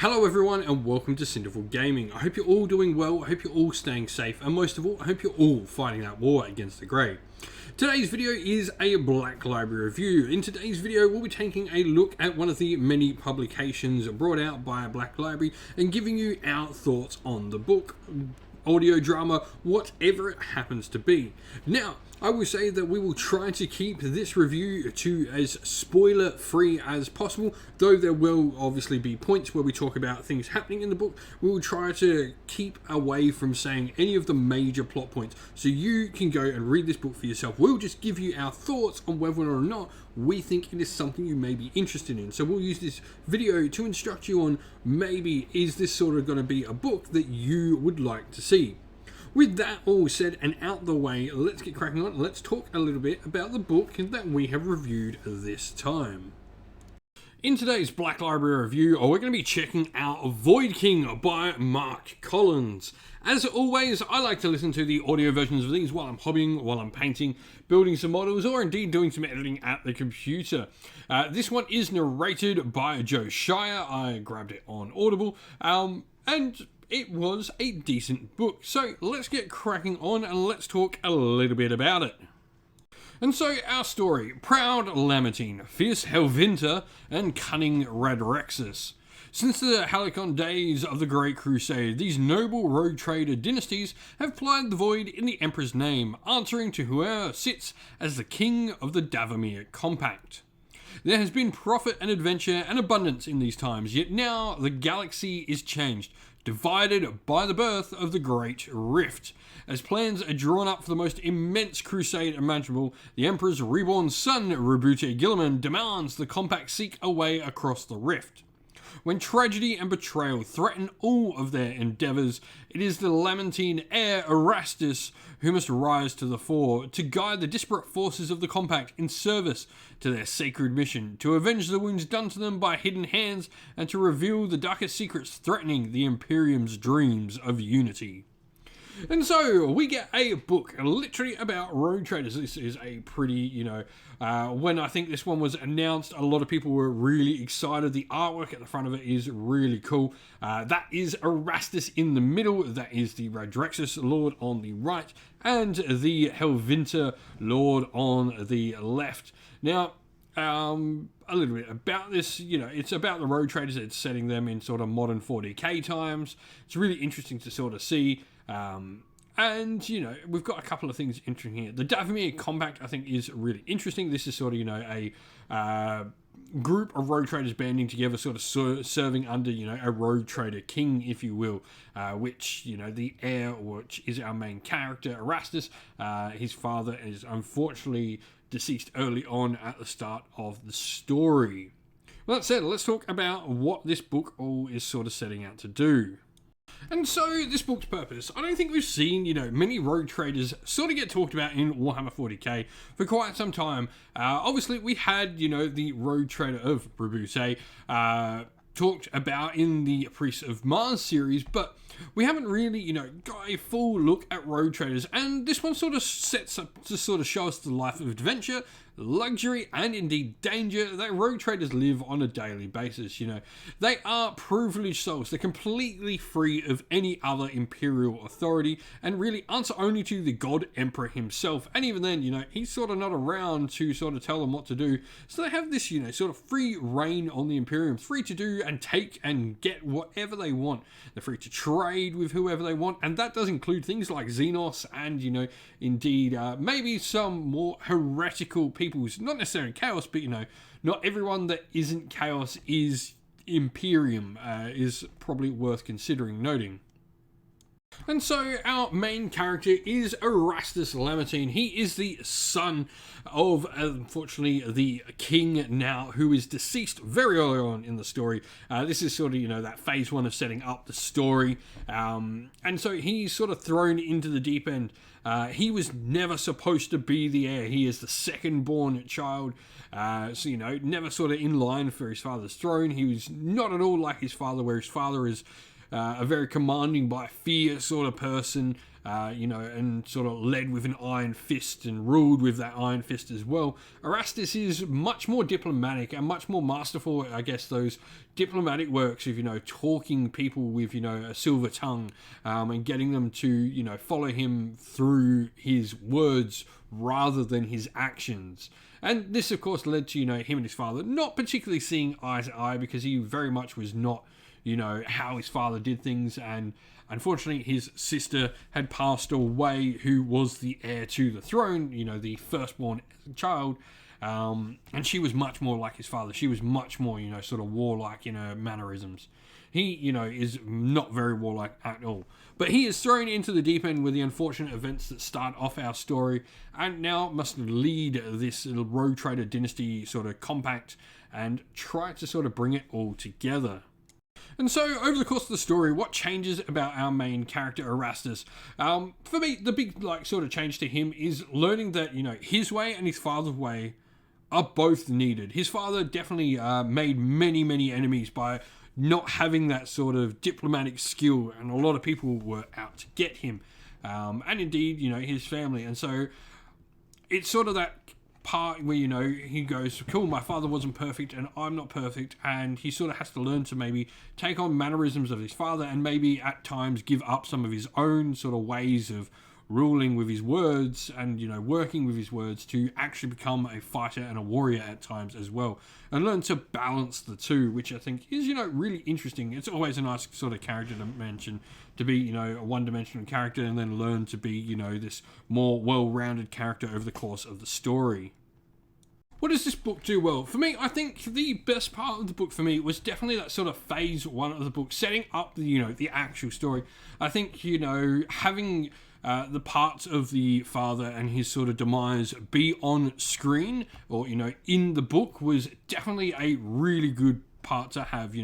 Hello everyone and welcome to Cinderful Gaming. I hope you're all doing well, I hope you're all staying safe, and most of all, I hope you're all fighting that war against the grey. Today's video is a Black Library review. In today's video, we'll be taking a look at one of the many publications brought out by Black Library and giving you our thoughts on the book, audio drama, whatever it happens to be. Now, I will say that we will try to keep this review to as spoiler free as possible, though there will obviously be points where we talk about things happening in the book. We will try to keep away from saying any of the major plot points, so you can go and read this book for yourself. We'll just give you our thoughts on whether or not we think it is something you may be interested in. So we'll use this video to instruct you on maybe is this sort of going to be a book that you would like to see. With that all said and out the way, let's get cracking on. Let's talk a little bit about the book that we have reviewed this time. In today's Black Library review, we're going to be checking out Void King by Marc Collins. As always, I like to listen to the audio versions of these while I'm hobbying, while I'm painting, building some models, or indeed doing some editing at the computer. This one is narrated by Joe Shire. I grabbed it on Audible, and it was a decent book. So let's get cracking on and let's talk a little bit about it. And so our story: proud Lamartine, fierce Helvinter, and cunning Radrexus. Since the Halicon days of the Great Crusade, these noble rogue trader dynasties have plied the void in the Emperor's name, answering to whoever sits as the king of the Davamere Compact. There has been profit and adventure and abundance in these times, yet now the galaxy is changed, divided by the birth of the Great Rift. As plans are drawn up for the most immense crusade imaginable, the Emperor's reborn son, Rebute Gilliman, demands the Compact seek a way across the rift. When tragedy and betrayal threaten all of their endeavours, it is the Lamartine heir Erastus who must rise to the fore to guide the disparate forces of the Compact in service to their sacred mission, to avenge the wounds done to them by hidden hands, and to reveal the darkest secrets threatening the Imperium's dreams of unity. And so we get a book literally about rogue traders. This is a pretty, when I think this one was announced, a lot of people were really excited. The artwork at the front of it is really cool. That is Erastus in the middle. That is the Radrexus Lord on the right, and the Helvinter Lord on the left. Now, a little bit about this, it's about the rogue traders. It's setting them in sort of modern 40k times. It's really interesting to sort of see. And, we've got a couple of things interesting here. The Davamere Compact, I think, is really interesting. This is sort of, a group of rogue traders banding together, sort of serving under, a rogue trader king, if you will, which, the heir, which is our main character, Erastus, his father is unfortunately deceased early on at the start of the story. Well, that said, let's talk about what this book all is sort of setting out to do. And so, this book's purpose, I don't think we've seen, many rogue traders sort of get talked about in Warhammer 40k for quite some time. Obviously, we had, the rogue trader of Rebute talked about in the Priests of Mars series, but we haven't really, got a full look at rogue traders, and this one sort of sets up to sort of show us the life of adventure, luxury, and indeed danger that rogue traders live on a daily basis. They are privileged souls. They're completely free of any other imperial authority and really answer only to the God Emperor himself. And even then, he's sort of not around to sort of tell them what to do. So they have this, sort of free reign on the Imperium, free to do and take and get whatever they want. They're free to trade with whoever they want, and that does include things like Xenos and, indeed, maybe some more heretical peoples, not necessarily Chaos, but, not everyone that isn't Chaos is Imperium, is probably worth considering noting. And so our main character is Erastus Lamartine. He is the son of, unfortunately, the king now, who is deceased very early on in the story. This is sort of, that phase one of setting up the story. And so he's sort of thrown into the deep end. He was never supposed to be the heir. He is the second born child. So, never sort of in line for his father's throne. He was not at all like his father, where his father is a very commanding by fear sort of person, and sort of led with an iron fist and ruled with that iron fist as well. Erastus is much more diplomatic and much more masterful, I guess, those diplomatic works of, talking people with, a silver tongue, and getting them to, follow him through his words rather than his actions. And this, of course, led to, him and his father not particularly seeing eye to eye, because he very much was not, how his father did things. And unfortunately, his sister had passed away, who was the heir to the throne, the firstborn child. And she was much more like his father. She was much more, sort of warlike in her mannerisms. He, is not very warlike at all. But he is thrown into the deep end with the unfortunate events that start off our story, and now must lead this little rogue trader dynasty sort of compact and try to sort of bring it all together. And so, over the course of the story, what changes about our main character, Erastus? For me, the big, sort of change to him is learning that, his way and his father's way are both needed. His father definitely made many, many enemies by not having that sort of diplomatic skill, and a lot of people were out to get him, and indeed, his family. And so it's sort of that part where, he goes, cool, my father wasn't perfect and I'm not perfect, and he sort of has to learn to maybe take on mannerisms of his father, and maybe at times give up some of his own sort of ways of ruling with his words and, working with his words to actually become a fighter and a warrior at times as well, and learn to balance the two, which I think is, really interesting. It's always a nice sort of character to mention, to be, a one-dimensional character, and then learn to be, this more well-rounded character over the course of the story. What does this book do well? For me, I think the best part of the book for me was definitely that sort of phase one of the book, setting up the actual story. I think, having the parts of the father and his sort of demise be on screen, or, in the book, was definitely a really good part to have.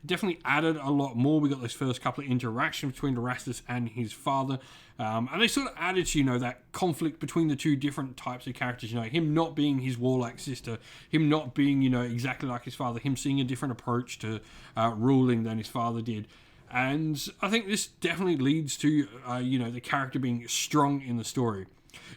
Definitely added a lot more. We got those first couple of interactions between Erastus and his father, and they sort of added to, that conflict between the two different types of characters. Him not being his warlike sister, him not being, exactly like his father, him seeing a different approach to ruling than his father did. And I think this definitely leads to, the character being strong in the story.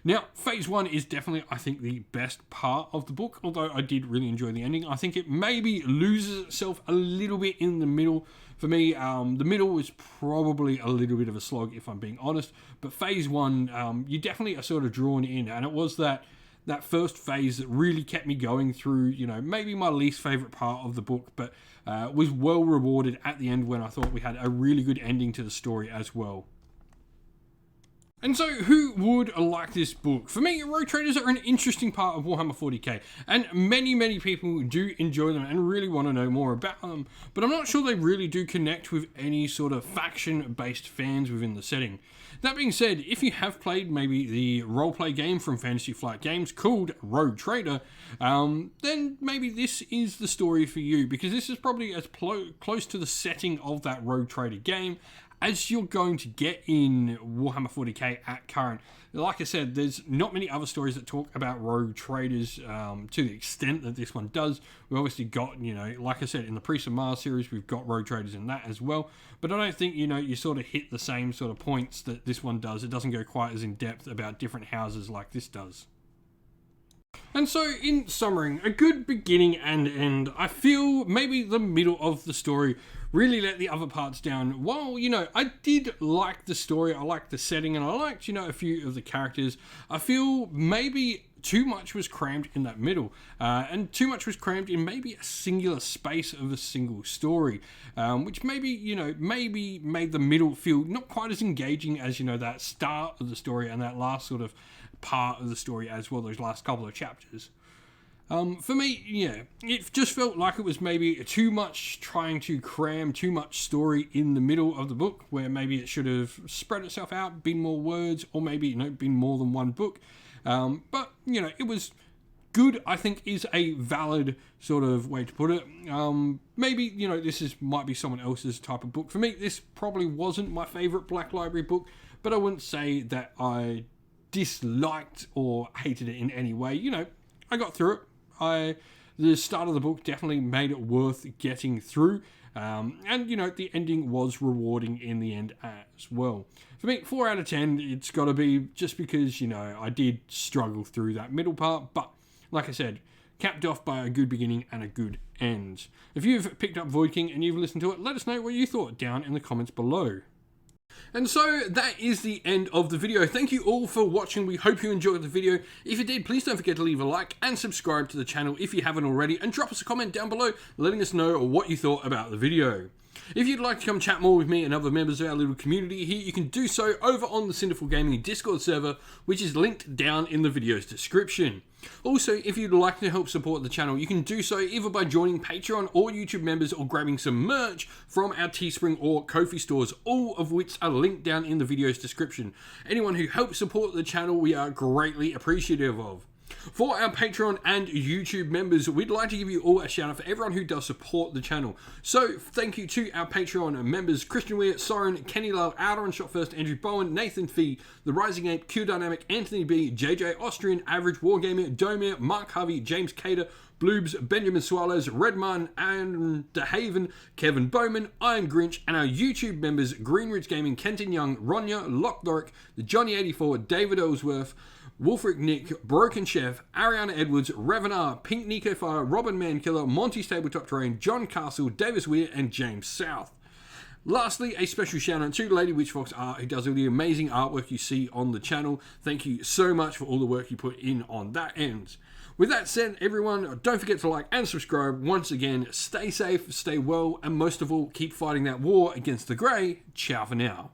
Now, phase one is definitely, I think, the best part of the book, although I did really enjoy the ending. I think it maybe loses itself a little bit in the middle. For me, the middle was probably a little bit of a slog, if I'm being honest. But phase one, you definitely are sort of drawn in, and it was that first phase that really kept me going through, maybe my least favourite part of the book, but was well rewarded at the end when I thought we had a really good ending to the story as well. And so, who would like this book? For me, rogue traders are an interesting part of Warhammer 40k, and many, many people do enjoy them and really want to know more about them, but I'm not sure they really do connect with any sort of faction-based fans within the setting. That being said, if you have played maybe the roleplay game from Fantasy Flight Games called Rogue Trader, then maybe this is the story for you, because this is probably as close to the setting of that Rogue Trader game as you're going to get in Warhammer 40k at current. Like I said, there's not many other stories that talk about rogue traders to the extent that this one does. We've obviously got, like I said, in the Priest of Mars series, we've got rogue traders in that as well. But I don't think, you sort of hit the same sort of points that this one does. It doesn't go quite as in depth about different houses like this does. And so, in summary, a good beginning and end. I feel maybe the middle of the story really let the other parts down. While, I did like the story, I liked the setting, and I liked, a few of the characters, I feel maybe too much was crammed in that middle, and too much was crammed in maybe a singular space of a single story, which maybe, maybe made the middle feel not quite as engaging as, that start of the story and that last sort of part of the story as well, those last couple of chapters. For me, it just felt like it was maybe too much trying to cram too much story in the middle of the book, where maybe it should have spread itself out, been more words, or maybe, been more than one book. But, it was good, I think, is a valid sort of way to put it. Maybe, this might be someone else's type of book. For me, this probably wasn't my favourite Black Library book, but I wouldn't say that I disliked or hated it in any way. I got through it. The start of the book definitely made it worth getting through. And, you know, the ending was rewarding in the end as well. For me, 4 out of 10, it's got to be just because, you know, I did struggle through that middle part. But, like I said, capped off by a good beginning and a good end. If you've picked up Void King and you've listened to it, let us know what you thought down in the comments below. And so that is the end of the video. Thank you all for watching. We hope you enjoyed the video. If you did, please don't forget to leave a like and subscribe to the channel if you haven't already, and drop us a comment down below letting us know what you thought about the video. If you'd like to come chat more with me and other members of our little community here, you can do so over on the Cinderful Gaming Discord server, which is linked down in the video's description. Also, if you'd like to help support the channel, you can do so either by joining Patreon or YouTube members, or grabbing some merch from our Teespring or Ko-fi stores, all of which are linked down in the video's description. Anyone who helps support the channel, we are greatly appreciative of. For our Patreon and YouTube members, we'd like to give you all a shout out for everyone who does support the channel. So thank you to our Patreon members: Christian Weir, Soren, Kenny Lyle, Outer and Shot First, Andrew Bowen, Nathan Fee, The Rising Ape, Q Dynamic, Anthony B, JJ Austrian, Average Wargamer, Domir, Mark Harvey, James Cater, Bloobs, Benjamin Swallows, Redman, and DeHaven, Kevin Bowman, Iron Grinch, and our YouTube members: Greenridge Gaming, Kenton Young, Ronya, Lockdoric, the Johnny84, David Ellsworth, Wolfric Nick, Broken Chef, Ariana Edwards, Revenar, Pink Nico Fire, Robin Mankiller, Monty's Tabletop Terrain, John Castle, Davis Weir, and James South. Lastly, a special shout out to Lady Witchfox Art, who does all the amazing artwork you see on the channel. Thank you so much for all the work you put in on that end. With that said, everyone, don't forget to like and subscribe. Once again, stay safe, stay well, and most of all, keep fighting that war against the Grey. Ciao for now.